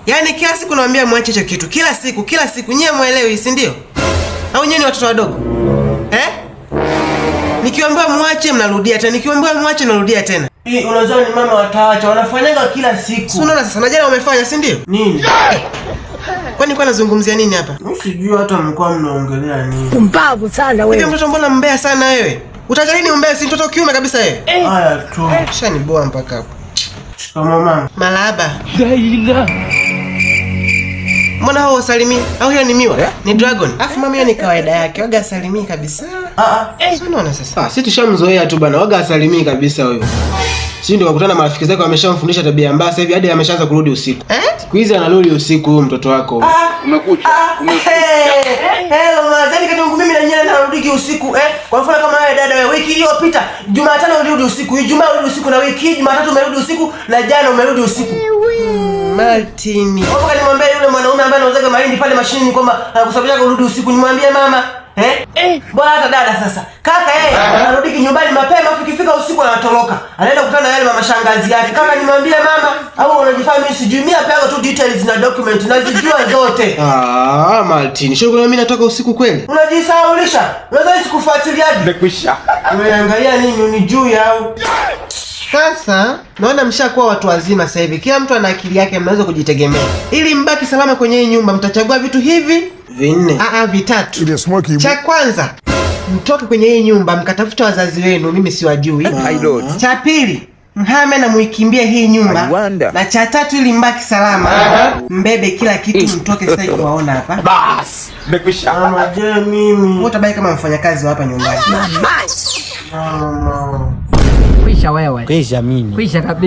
Yaani kila siku naambia mwache hicho kitu. Kila siku nyewe muelewi, si ndio? Au nyewe ni watoto wadogo? Nikiwaambia mwache mnarudia tena. Nikiwaambia mwache mnarudia tena. Hii unajua ni mama wataacha, wanafanyanga kila siku. Si unaona sasa, na jana wamefanya, si ndio? Nini? Kwani kwa nazungumzia nini hapa? Usijui hata mlikuwa mnaongelea nini. Pumbavu sana wewe. Hivi mtoto mbona mbea sana wewe? Utaja nini umbea, si mtoto kiume kabisa wewe? Haya tu. Shani boa mpaka hapo. Shikamoo mama. Malaba. Daila. Mbona hao wasalimi? Au hiyo ni miwa? Ni dragon. Afu mama hiyo ni kawaida yake. Waga asalimii kabisa. Sio unaona sasa. Sisi tushamzoea tu bana. Waga asalimii kabisa huyo. Sisi ndio wakutana marafiki zake wameshamfundisha tabia mbaya, sasa hivi hadi ameshaanza kurudi usiku. Siku hizi anarudi usiku huyo mtoto wako. Umekucha. Hello mazani katungu mimi na nyinyi narudi usiku Kwa mfano kama wewe dada, wewe wiki iliyopita Jumatano ulirudi usiku, Ijumaa ulirudi usiku, na wiki hii Jumatatu umerudi usiku, na jana umerudi usiku. Martini. Wewe nimwambia yule mwanaume ambaye anauzaga mahindi pale mashinini kwamba anakusababisha kurudi usiku, nimwambie mama. Bora hata dada sasa. Kaka yeye anarudi nyumbani mapema, ukifika usiku anatoroka. Anaenda kukutana na yale mama shangazi yake. Kaka nimwambie mama, au unajifanya mimi sijui, mimi hapa tu details na document nazijua zote. Martini, sio mimi natoka usiku kweli? Unajisahaulisha. Unaweza sikufuatiliaje? Umekwisha. Unaangalia nini, unijui au? Sasa naona mshakuwa watu wazima sasa hivi. Kila mtu ana akili yake, mnaweza kujitegemea. Ili mbaki salama kwenye hii nyumba, mtachagua vitu hivi vinne. Vitatu. Cha kwanza, mtoke kwenye hii nyumba mkatafuta wazazi wenu, mimi siwajui. Cha pili, mhame na muikimbie hii nyumba. Na cha tatu, ili mbaki salama, mbebe kila kitu mtoke sasa hivi waona hapa. Bas. Umekwisha. Mama je mimi. Utabaki kama mfanyakazi hapa nyumbani. Mama. Kwisha wewe. Kwisha mimi. Kwisha kabisa.